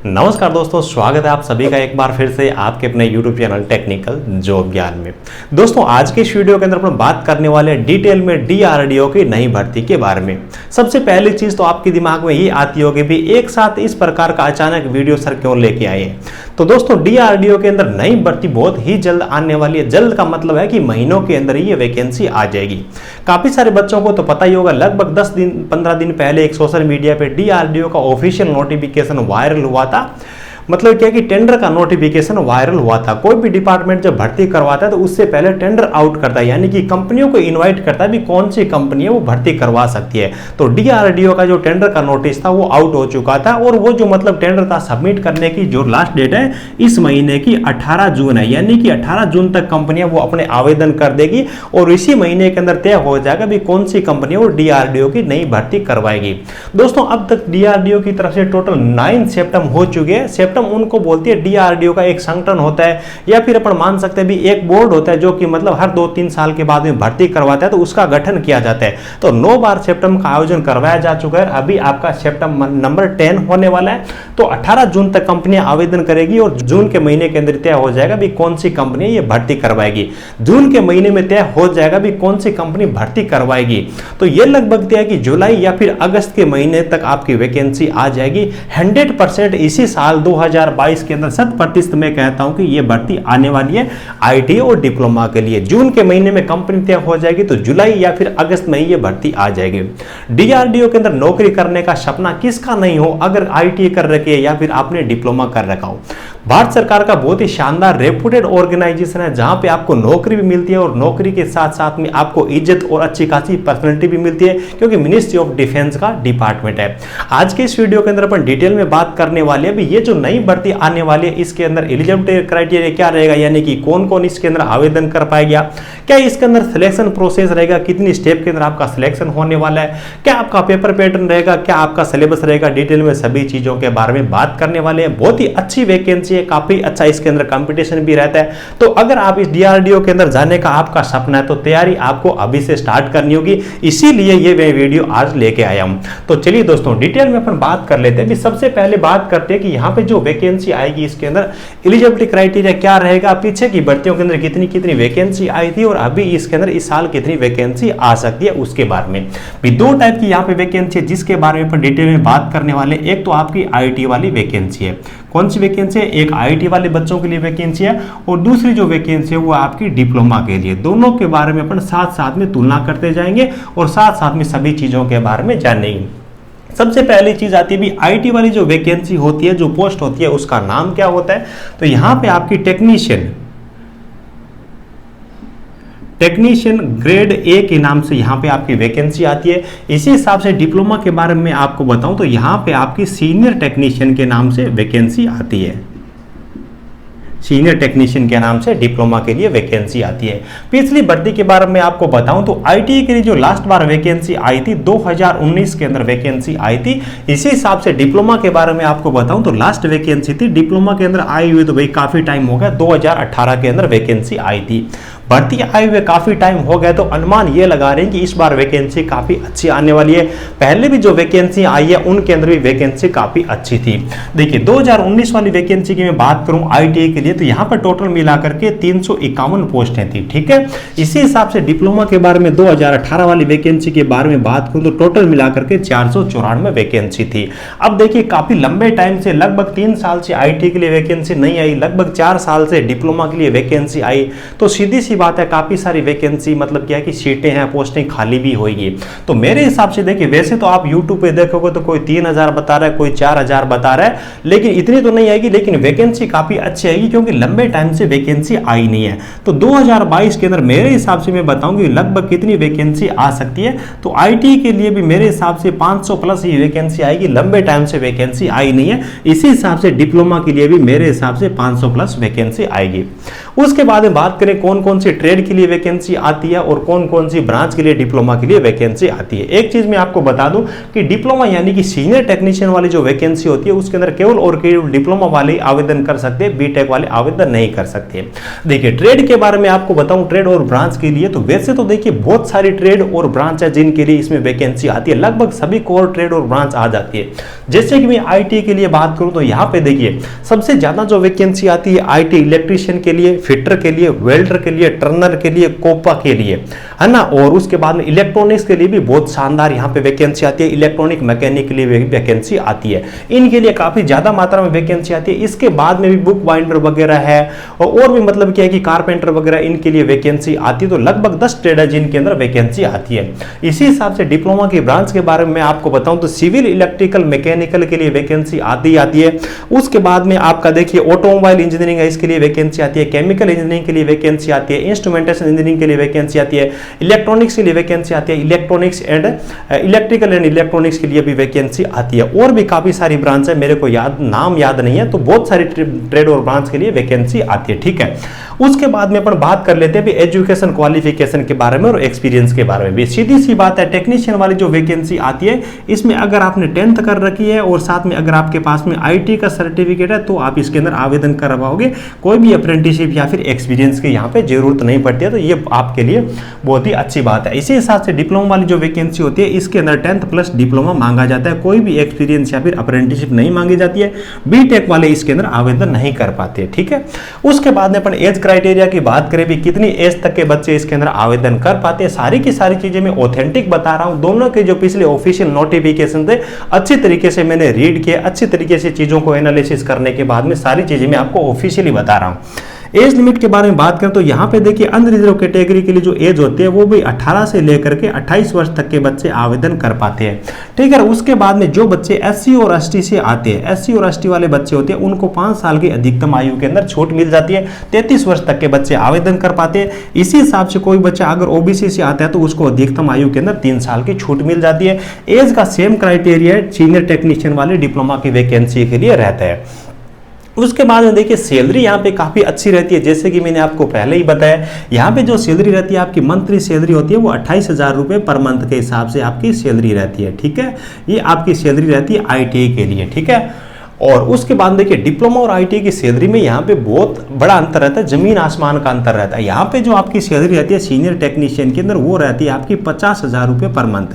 नमस्कार दोस्तों, स्वागत है आप सभी का एक बार फिर से आपके अपने YouTube चैनल टेक्निकल जॉब ज्ञान में। दोस्तों आज के इस वीडियो के अंदर अपन बात करने वाले हैं डिटेल में DRDO की नई भर्ती के बारे में। सबसे पहली चीज तो आपके दिमाग में ये आती होगी भी एक साथ इस प्रकार का अचानक वीडियो सर क्यों लेके आए हैं। तो दोस्तों DRDO के अंदर नई भर्ती बहुत ही जल्द आने वाली है। जल्द का मतलब है कि महीनों के अंदर ही ये वैकेंसी आ जाएगी। काफी सारे बच्चों को तो पता ही होगा, लगभग 10 दिन 15 दिन पहले एक सोशल मीडिया पे DRDO का ऑफिशियल नोटिफिकेशन वायरल हुआ था। मतलब क्या कि टेंडर का नोटिफिकेशन वायरल हुआ था। कोई भी डिपार्टमेंट जब भर्ती करवाता है तो उससे पहले टेंडर आउट करता है, यानी कि कंपनियों को इनवाइट करता है भी कौन सी कंपनी है वो भर्ती करवा सकती है। तो DRDO का जो टेंडर का नोटिस था वो आउट हो चुका था और वो जो मतलब टेंडर था सबमिट करने की जो लास्ट डेट है इस महीने की 18 जून है, यानी कि 18 जून तक कंपनियां वो अपने आवेदन कर देगी और इसी महीने के अंदर तय हो जाएगा भी कौन सी कंपनी वो DRDO की नई भर्ती करवाएगी। दोस्तों अब तक DRDO की तरफ से टोटल 9 सेप्टम हो चुके हैं। सेप्टम उनको बोलती है DRDO का एक संगठन होता है या फिर अपन मान सकते हैं भी एक बोर्ड होता है जो कि मतलब हर 2-3 साल के बाद में भर्ती करवाता है, तो उसका गठन किया जाता है। तो 9 बार सेप्टम का आयोजन करवाया जा चुका है। अभी आपका सेप्टम नंबर 10 होने वाला है। तो 18 जून तक कंपनियां आवेदन करेगी और जून के महीने के अंदर तय हो जाएगा भी कौन सी कंपनी ये भर्ती करवाएगी। जून के महीने में तय हो जाएगा भी कौन सी कंपनी भर्ती करवाएगी। तो ये लगभग तय है कि जुलाई या फिर अगस्त के महीने तक आपकी वैकेंसी आ जाएगी। 100% इसी साल 2022 के अंदर 100% मैं कहता हूं कि यह भर्ती आने वाली है IT और डिप्लोमा के लिए। जून के महीने में कंपनी तय हो जाएगी तो जुलाई या फिर अगस्त में यह भर्ती आ जाएगी। DRDO के अंदर नौकरी करने का सपना किसका नहीं हो अगर IT कर रखी है या फिर आपने डिप्लोमा कर रखा हो। भारत सरकार का बहुत ही शानदार रेपुटेड ऑर्गेनाइजेशन है जहां पे आपको नौकरी भी मिलती है और नौकरी के साथ साथ में आपको इज्जत और अच्छी खासी पर्सनैलिटी भी मिलती है, क्योंकि मिनिस्ट्री ऑफ डिफेंस का डिपार्टमेंट है। आज के इस वीडियो के अंदर अपन डिटेल में बात करने वाले हैं भी ये जो नई भर्ती आने वाली है इसके अंदर एलिजिबिलिटी क्राइटेरिया क्या रहेगा, यानी कि कौन कौन इसके अंदर आवेदन कर पाएगा, क्या इसके अंदर सिलेक्शन प्रोसेस रहेगा, कितनी स्टेप के अंदर आपका सिलेक्शन होने वाला है, क्या आपका पेपर पैटर्न रहेगा, क्या आपका सिलेबस रहेगा, डिटेल में सभी चीजों के बारे में बात करने वाले हैं। बहुत ही अच्छी वैकेंसी है, काफी अच्छा इसके अंदर कंपटीशन भी रहता है। तो अगर आप इस DRDO के अंदर जाने का आपका सपना है तो तैयारी आपको अभी से स्टार्ट करनी होगी, इसीलिए ये वीडियो आज लेके आया हूं। तो चलिए दोस्तों डिटेल में अपन बात कर लेते हैं। सबसे पहले बात करते हैं कि यहाँ पे जो वैकेंसी आएगी इसके अंदर एलिजिबिलिटी क्राइटेरिया क्या रहेगा, पीछे की भर्तियों के अंदर कितनी कितनी वैकेंसी आई थी और अभी इसके अंदर इस साल कितनी वैकेंसी आ सकती है उसके बारे में भी। 2 टाइप की यहाँ पे वैकेंसी है जिसके बारे में अपन डिटेल में बात करने वाले। एक तो आपकी IT वाली वैकेंसी है। कौन सी वैकेंसी है? एक IT वाले बच्चों के लिए वैकेंसी है और दूसरी जो वैकेंसी है वो आपकी डिप्लोमा के लिए। दोनों के बारे में अपन साथ साथ में तुलना करते जाएंगे और साथ साथ में सभी चीजों के बारे में जानेंगे। सबसे पहली चीज आती है भी IT वाली जो वैकेंसी होती है, जो पोस्ट होती है उसका नाम क्या होता है। तो यहां पे आपकी टेक्नीशियन ग्रेड A के नाम से यहाँ पे आपकी वैकेंसी आती है। इसी हिसाब से डिप्लोमा के बारे में आपको बताऊं तो यहाँ पे आपकी सीनियर टेक्नीशियन के नाम से वैकेंसी आती है। सीनियर टेक्नीशियन के नाम से डिप्लोमा के लिए वैकेंसी आती है। पिछली भर्ती के बारे में आपको बताऊं तो IT के लिए जो लास्ट बार वैकेंसी आई थी 2019 के अंदर वैकेंसी आई थी। इसी हिसाब से डिप्लोमा के बारे में आपको बताऊं तो लास्ट वैकेंसी थी डिप्लोमा के अंदर आई हुई तो भाई काफी टाइम हो गया, 2018 के अंदर वैकेंसी आई थी। भर्ती आए हुए काफी टाइम हो गया तो अनुमान ये लगा रहे हैं कि इस बार वैकेंसी काफी अच्छी आने वाली है। पहले भी जो वैकेंसी आई है उनके अंदर भी वैकेंसी काफी अच्छी थी। देखिए 2019 वाली वैकेंसी की मैं बात करूं IT के लिए तो यहां पर टोटल मिलाकर के 351 पोस्टें थी, ठीक है। इसी हिसाब से डिप्लोमा के बारे में 2018 वाली वैकेंसी के बारे में बात करूं तो टोटल मिलाकर के 494 वैकेंसी थी। अब देखिए काफी लंबे टाइम से, लगभग 3 साल से IT के लिए वैकेंसी नहीं आई, लगभग 4 साल से डिप्लोमा के लिए वैकेंसी आई। तो सीधी सी बात है काफी सारी वैकेंसी मतलब क्या है कि सीटें हैं, पोस्टें खाली भी होगी। तो मेरे हिसाब से देखिए वैसे तो आप YouTube पे देखोगे तो कोई 3000 बता रहा है, कोई 4000 बता रहा है, लेकिन इतनी तो नहीं आएगी, लेकिन वैकेंसी काफी अच्छी आएगी क्योंकि लंबे टाइम से वैकेंसी आई नहीं है। तो 2022 के अंदर मेरे हिसाब से मैं बताऊंगी लगभग कितनी वैकेंसी आ सकती है। तो IT के लिए भी मेरे हिसाब से 500 प्लस ही वैकेंसी आएगी, लंबे टाइम से वैकेंसी आई नहीं है। इसी हिसाब से डिप्लोमा के लिए भी मेरे हिसाब से 500 प्लस वैकेंसी आएगी। उसके बाद में बात करें कौन कौन सी सी ट्रेड के लिए वैकेंसी आती है और कौन कौन सी ब्रांच के लिए डिप्लोमा के लिए वैकेंसी आती है। एक चीज मैं आपको बता दूं कि डिप्लोमा यानी कि सीनियर टेक्नीशियन वाली जो वैकेंसी होती है उसके अंदर केवल और केवल डिप्लोमा वाले आवेदन कर सकते हैं, बीटेक वाले आवेदन नहीं कर सकते। देखिए ट्रेड के बारे में आपको बताऊं, ट्रेड और ब्रांच के लिए तो वैसे तो देखिए बहुत सारी ट्रेड और ब्रांच है जिनके लिए इसमें वैकेंसी आती है, लगभग सभी कोर ट्रेड और ब्रांच आ जाती है। जैसे कि मैं आईटी के लिए बात करूं तो यहां पे देखिए सबसे ज्यादा जो वैकेंसी आती है आईटी इलेक्ट्रीशियन के लिए, फिटर के लिए, वेल्डर के लिए, टर्नर के लिए, कोपा के लिए, है ना। और उसके बाद में इलेक्ट्रॉनिक्स के लिए भी बहुत शानदार यहां पे वैकेंसी आती है, इलेक्ट्रॉनिक मैकेनिक के लिए वैकेंसी आती है, इनके लिए काफी ज्यादा मात्रा में वैकेंसी आती है। इसके बाद में भी बुक बाइंडर वगैरह है और भी मतलब क्या है कि कारपेंटर वगैरह इनके लिए वैकेंसी आती है। तो लगभग 10 ट्रेड है जिनके अंदर वैकेंसी आती है। इसी हिसाब से डिप्लोमा की ब्रांच के बारे में आपको बताऊं तो सिविल, इलेक्ट्रिकल, मैकेनिकल के लिए वैकेंसी आती है। उसके बाद में आपका देखिए ऑटोमोबाइल इंजीनियरिंग है, इसके लिए वैकेंसी आती है, केमिकल इंजीनियरिंग के लिए वैकेंसी आती है, इंस्ट्रूमेंटेशन इंजीनियरिंग के लिए वैकेंसी आती है, इलेक्ट्रॉनिक्स के लिए वैकेंसी आती है, electronics and electrical and electronics के लिए भी वैकेंसी आती है। और भी काफी सारी ब्रांच है, मेरे को नाम याद नहीं है, तो बहुत सारी ट्रेड और ब्रांच के लिए वैकेंसी आती है, ठीक है। उसके बाद में अपन बात कर लेते हैं भी एजुकेशन क्वालिफिकेशन के बारे में और एक्सपीरियंस के बारे में भी। सीधी सी बात है, टेक्नीशियन वाली जो वैकेंसी आती है इसमें अगर आपने 10th कर रखी है और साथ में अगर आपके पास में आईटी का सर्टिफिकेट है तो आप इसके अंदर आवेदन कर पाओगे, कोई भी अप्रेंटिसशिप या फिर एक्सपीरियंस की यहाँ पे जरूरत नहीं पड़ती है, तो ये आपके लिए बहुत ही अच्छी बात है। इसी हिसाब से डिप्लोमा वाली जो वैकेंसी होती है इसके अंदर 10th प्लस डिप्लोमा मांगा जाता है, कोई भी एक्सपीरियंस या फिर अप्रेंटिसशिप नहीं मांगी जाती है। बीटेक वाले इसके अंदर आवेदन नहीं कर पाते, ठीक है। उसके बाद में अपन एज क्राइटेरिया की बात करें भी कितनी एज तक के बच्चे इसके अंदर आवेदन कर पाते हैं, सारी की सारी चीजें मैं ऑथेंटिक बता रहा हूं। दोनों के जो पिछले ऑफिशियल नोटिफिकेशन थे अच्छी तरीके से मैंने रीड किया, अच्छी तरीके से चीजों को एनालिसिस करने के बाद में सारी चीजें मैं आपको ऑफिशियली बता रहा हूं। एज लिमिट के बारे में बात करें तो यहाँ पे देखिए अनरिजर्व कैटेगरी के लिए जो एज होती है वो भी 18 से लेकर के 28 वर्ष तक के बच्चे आवेदन कर पाते हैं, ठीक है। उसके बाद में जो बच्चे एससी और एसटी से आते हैं, एससी और एसटी वाले बच्चे होते हैं उनको 5 साल की अधिकतम आयु के अंदर छूट मिल जाती है, 33 वर्ष तक के बच्चे आवेदन कर पाते हैं। इसी हिसाब से कोई बच्चा अगर ओबीसी से आता है तो उसको अधिकतम आयु के अंदर 3 साल की छूट मिल जाती है। एज का सेम क्राइटेरिया सीनियर टेक्नीशियन वाले डिप्लोमा की वैकेंसी के लिए रहता है। उसके बाद में देखिए सैलरी यहाँ पे काफ़ी अच्छी रहती है, जैसे कि मैंने आपको पहले ही बताया, यहाँ पे जो सैलरी रहती है आपकी मंथली सैलरी होती है वो 28,000 रुपये पर मंथ के हिसाब से आपकी सैलरी रहती है, ठीक है। ये आपकी सैलरी रहती है आईटीआई के लिए, ठीक है। और उसके बाद देखिए डिप्लोमा और आईटीआई की सैलरी में यहाँ पे बहुत बड़ा अंतर रहता है, जमीन आसमान का अंतर रहता है। यहाँ पे जो आपकी सैलरी रहती है सीनियर टेक्नीशियन के अंदर वो रहती है आपकी 50,000 रुपये पर मंथ,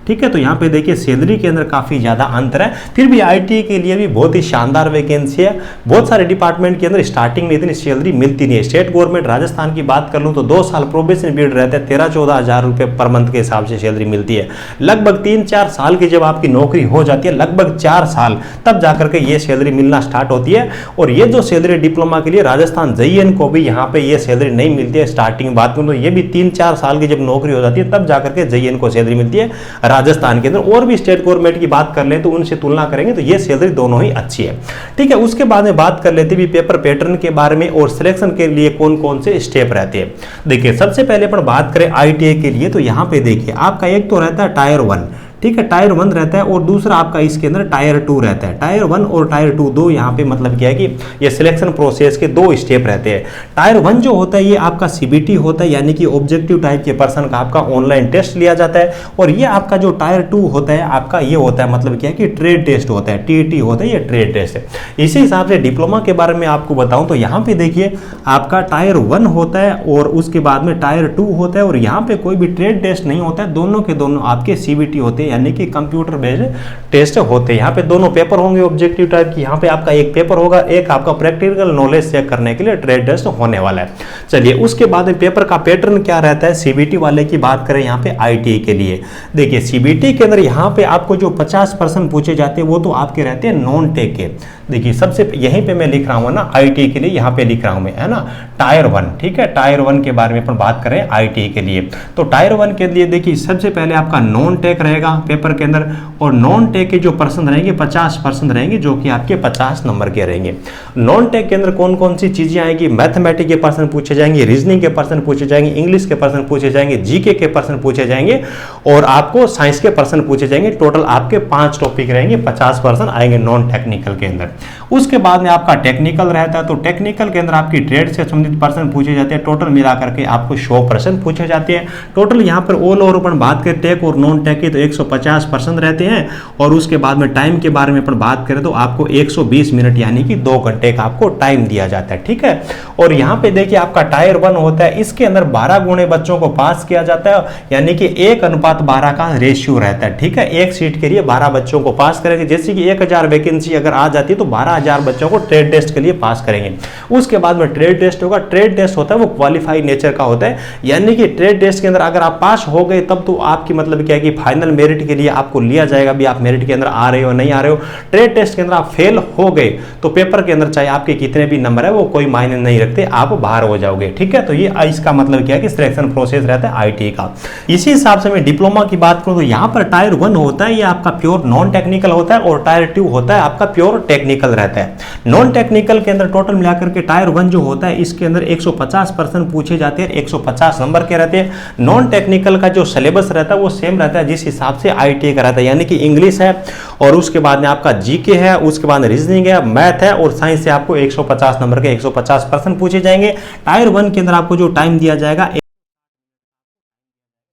ठीक है। तो यहाँ पे देखिए सैलरी के अंदर काफ़ी ज़्यादा अंतर है, फिर भी आईटी के लिए भी बहुत ही शानदार वैकेंसी है। बहुत सारे डिपार्टमेंट के अंदर स्टार्टिंग में इतनी सैलरी मिलती नहीं है। स्टेट गवर्नमेंट राजस्थान की बात कर लूँ तो 2 साल प्रोबेशन पीरियड रहता है, 13-14 हज़ार रुपये पर मंथ के हिसाब से सैलरी मिलती है। लगभग 3-4 साल की जब आपकी नौकरी हो जाती है, लगभग 4 साल, तब जाकर के ये सैलरी मिलना स्टार्ट होती है। और ये जो सैलरी डिप्लोमा के लिए राजस्थान JN को भी यहाँ पे ये सैलरी नहीं मिलती है। स्टार्टिंग बात करूँ तो ये भी 3-4 साल की जब नौकरी हो जाती है तब जाकर के JN को सैलरी मिलती है राजस्थान के अंदर। और भी स्टेट गवर्नमेंट की बात कर लें तो उनसे तुलना करेंगे तो ये सैलरी दोनों ही अच्छी है, ठीक है। उसके बाद में बात कर लेते भी पेपर पैटर्न के बारे में और सिलेक्शन के लिए कौन कौन से स्टेप रहते हैं। देखिए सबसे पहले अपन बात करें आईटीआई के लिए तो यहाँ पे देखिए आपका एक तो रहता है टायर 1, ठीक है, टायर 1 रहता है, और दूसरा आपका इसके अंदर टायर 2 रहता है। टायर 1 और टायर 2 दो यहाँ पे मतलब क्या है कि ये सिलेक्शन प्रोसेस के 2 स्टेप रहते हैं। टायर 1 जो होता है ये आपका CBT होता है, यानी कि ऑब्जेक्टिव टाइप के पर्सन का आपका ऑनलाइन टेस्ट लिया जाता है। और ये आपका जो टायर 2 होता है आपका ये होता है मतलब क्या है कि ट्रेड टेस्ट होता है, TET होता है, ये ट्रेड टेस्ट है। इसी हिसाब से डिप्लोमा के बारे में आपको बताऊं तो यहाँ पे देखिए आपका टायर 1 होता है और उसके बाद में टायर 2 होता है, और यहाँ पे कोई भी ट्रेड टेस्ट नहीं होता है, दोनों के दोनों आपके CBT होते हैं, यानी कि कंप्यूटर बेस्ड टेस्ट होते हैं। यहाँ पे दोनों पेपर होंगे ऑब्जेक्टिव टाइप की, यहाँ पे आपका एक पेपर होगा, एक आपका प्रैक्टिकल नॉलेज चेक करने के लिए ट्रेड टेस्ट होने वाला है। चलिए उसके बाद में पेपर का पैटर्न क्या रहता है, CBT वाले की बात करें यहाँ पे ITI के लिए, देखिए CBT के अंदर यहाँ पे आपको जो 50% पूछे जाते हैं वो तो आपके रहते हैं नॉन टेक के। देखिए सबसे यहीं पे मैं लिख रहा हूँ ना ITI के लिए, यहाँ पे लिख रहा हूँ मैं, है ना, टायर 1, ठीक है। टायर 1 के बारे में अपन बात करें ITI के लिए तो टायर 1 के लिए देखिए सबसे पहले आपका नॉन टेक रहेगा पेपर के अंदर, और नॉन टेक के जो पर्सन रहेंगे 50% रहेंगे जो कि आपके 50 नंबर के रहेंगे। नॉन टेक के अंदर कौन कौन सी चीजें आएंगी, मैथमेटिक्स के पर्सन पूछे जाएंगे, रीजनिंग के पर्सन पूछे जाएंगे, इंग्लिश के पर्सन पूछे जाएंगे, जीके के पर्सन पूछे जाएंगे, और आपको साइंस के पर्सन पूछे जाएंगे। टोटल आपके 5 टॉपिक रहेंगे, 50% आएंगे नॉन टेक्निकल के अंदर। उसके बाद में आपका टेक्निकल रहता है, तो टेक्निकल के अंदर आपकी ट्रेड से संबंधित प्रश्न पूछे जाते हैं। टोटल मिला करके आपको 100 प्रश्न पूछे जाते हैं। टोटल यहाँ पर ऑल ओवर अपन बात करें टेक और नॉन टेक की तो 150 प्रश्न रहते हैं। और उसके बाद में टाइम के बारे में अपन बात करें तो आपको 120 मिनट यानी कि 2 घंटे का आपको टाइम दिया जाता है, ठीक है। और यहाँ पे देखिए आपका टायर 1 होता है, इसके अंदर 12 गुणे बच्चों को पास किया जाता है, यानी कि 1:12 का रेशियो रहता है, ठीक है। एक सीट के लिए 12 बच्चों को पास करेंगे। जैसे कि 1000 वैकेंसी अगर आ जाती है तो 12,000 बच्चों को ट्रेड टेस्ट के लिए पास करेंगे। उसके बाद में ट्रेड टेस्ट होगा। ट्रेड टेस्ट होता है वो क्वालिफाई नेचर का होता है, यानी कि ट्रेड टेस्ट के अंदर अगर आप पास हो गए तब तो आपकी मतलब क्या है कि फाइनल मेरिट के लिए आपको लिया जाएगा, भी आप मेरिट के अंदर आ रहे हो नहीं आ रहे हो। ट्रेड टेस्ट के अंदर आप फेल हो गए तो पेपर के अंदर चाहे आपके कितने भी नंबर है वो कोई मायने नहीं रखते, आप बाहर हो जाओगे, ठीक है। तो ये इसका मतलब क्या है कि सिलेक्शन प्रोसेस रहता है आईटी का। इसी हिसाब से मैं डिप्लोमा की बात करूं तो यहाँ पर टायर 1 होता है, ये आपका प्योर नॉन टेक्निकल होता है, और टायर 2 होता है आपका प्योर टेक्निकल रहता है। नॉन टेक्निकल के अंदर टोटल मिलाकर के टायर 1 जो होता है इसके अंदर 150 प्रश्न पूछे जाते हैं, 150 नंबर के रहते हैं। नॉन टेक्निकल का जो सिलेबस रहता है वो सेम रहता है जिस हिसाब से आईटी का रहता है, यानी कि इंग्लिश है और उसके बाद में आपका जीके है, उसके बाद रीजनिंग है, मैथ है और साइंस से आपको 150 नंबर के 150 प्रश्न पूछे जाएंगे। टायर 1 के अंदर आपको जो टाइम दिया जाएगा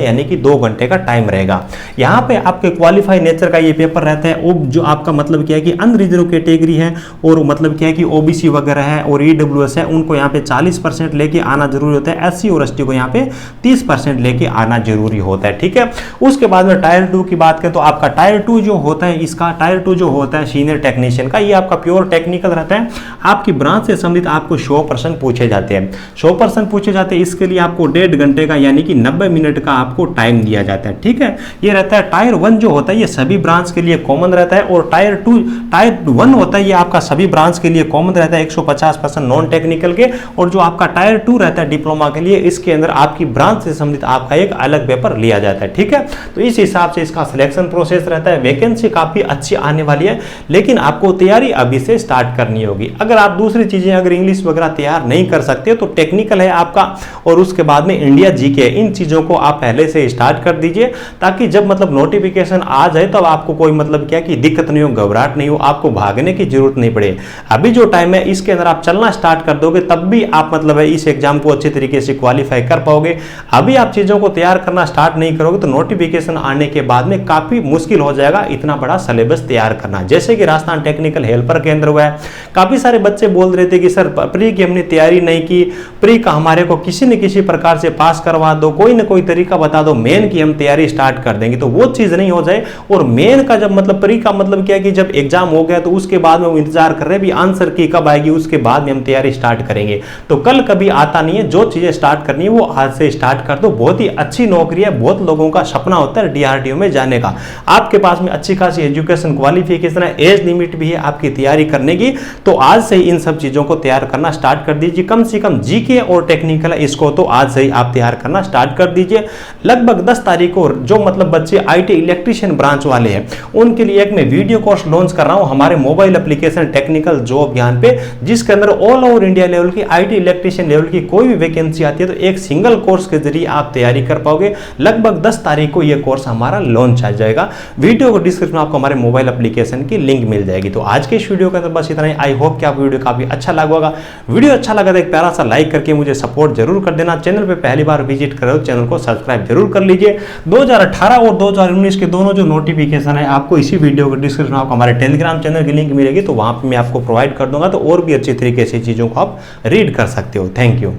यानी कि 2 घंटे का टाइम रहेगा। यहाँ पे आपके क्वालिफाई नेचर का ये पेपर रहता है। वो जो आपका मतलब क्या है कि अनरिजर्व कैटेगरी है और मतलब क्या है कि ओबीसी वगैरह है और ईडब्ल्यूएस है, उनको यहाँ पे 40% लेके आना जरूरी होता है। एससी और एसटी को यहाँ पे 30% लेके आना जरूरी होता है, ठीक है। उसके बाद में टायर 2 की बात करें तो आपका टायर 2 जो होता है, इसका टायर 2 जो होता है सीनियर टेक्नीशियन का, ये आपका प्योर टेक्निकल रहता है। आपकी ब्रांच से संबंधित आपको 100 प्रश्न पूछे जाते हैं, 100 प्रश्न पूछे जाते हैं। इसके लिए आपको 1.5 घंटे का यानी कि 90 मिनट का आपको टाइम दिया जाता है, ठीक है। ये रहता है टायर 1 जो होता है ये सभी ब्रांच के लिए कॉमन रहता है, और टायर 1 होता है ये आपका सभी ब्रांच के लिए कॉमन रहता है 150% नॉन टेक्निकल के। और जो आपका टायर 2 रहता है डिप्लोमा के लिए, इसके अंदर आपकी ब्रांच से संबंधित आपका एक अलग पेपर लिया जाता है, ठीक है। तो इस हिसाब से इसका सिलेक्शन प्रोसेस रहता है। वैकेंसी काफी अच्छी आने वाली है, लेकिन आपको तैयारी अभी से स्टार्ट करनी होगी। अगर आप दूसरी चीजें अगर इंग्लिश वगैरह तैयार नहीं कर सकते तो टेक्निकल है आपका, और उसके बाद में इंडिया जीके, इन चीजों को आप पहले से स्टार्ट कर दीजिए, ताकि जब मतलब नोटिफिकेशन आ जाए तब आपको कोई मतलब क्या कि दिक्कत नहीं हो, घबराहट नहीं हो, आपको भागने की जरूरत नहीं पड़े। अभी जो टाइम है इसके अंदर आप चलना स्टार्ट कर दोगे तब भी आप मतलब है इस एग्जाम को अच्छे तरीके से क्वालिफाई कर पाओगे। अभी आप चीजों को तैयार करना स्टार्ट नहीं करोगे तो नोटिफिकेशन आने के बाद में काफी मुश्किल हो जाएगा इतना बड़ा सिलेबस तैयार करना। जैसे कि राजस्थान टेक्निकल हेल्पर के अंदर हुआ है, काफी सारे बच्चे बोल रहे थे कि सर प्री की हमने तैयारी नहीं की, प्री का हमारे को किसी न किसी प्रकार से पास करवा दो, कोई ना कोई तरीका बता दो, मेन की हम तैयारी स्टार्ट कर देंगे। तो वो चीज नहीं हो जाए। और मेन का जब मतलब प्री का मतलब क्या है कि जब एग्जाम हो गया तो उसके बाद में वो इंतजार कर रहे हैं भी आंसर की कब आएगी, उसके बाद में हम तैयारी स्टार्ट करेंगे। तो कल कभी आता नहीं है, जो चीजें स्टार्ट करनी है वो आज से स्टार्ट कर दो। बहुत ही अच्छी नौकरी है, बहुत लोगों का सपना होता है डीआरडीओ में जाने का। आपके पास में अच्छी खासी एजुकेशन क्वालिफिकेशन है, एज लिमिट भी है आपकी तैयारी करने की, तो आज से इन सब चीजों को तैयार करना स्टार्ट कर दीजिए। कम से कम जीके और टेक्निकल है इसको तो आज से ही आप तैयार करना स्टार्ट कर दीजिए। लगभग 10 तारीख को जो मतलब बच्चे आईटी इलेक्ट्रीशियन ब्रांच वाले हैं उनके लिए एक मैं वीडियो कोर्स लॉन्च कर रहा हूं हमारे मोबाइल एप्लीकेशन टेक्निकल जॉब ज्ञान पे, जिसके अंदर ऑल ओवर इंडिया लेवल की आईटी इलेक्ट्रीशियन लेवल की कोई भी वैकेंसी आती है तो एक सिंगल कोर्स के जरिए आप तैयारी कर पाओगे। लगभग 10 तारीख को यह कोर्स हमारा लॉन्च आ जाएगा। वीडियो को डिस्क्रिप्शन में आपको हमारे मोबाइल एप्लीकेशन की लिंक मिल जाएगी। तो आज के इस वीडियो के अंदर बस इतना ही। आई होप कि आपको वीडियो काफी अच्छा लगा होगा। वीडियो अच्छा लगा तो एक प्यारा सा लाइक करके मुझे सपोर्ट जरूर कर देना। चैनल पे पहली बार विजिट कर रहे हो चैनल को सब्सक्राइब जरूर कर लीजिए। 2018 और 2019 के दोनों जो नोटिफिकेशन है आपको इसी वीडियो के डिस्क्रिप्शन में आपको हमारे टेलीग्राम चैनल की लिंक मिलेगी, तो वहां पे मैं आपको प्रोवाइड कर दूंगा, तो और भी अच्छी तरीके से चीजों को आप रीड कर सकते हो। Thank you.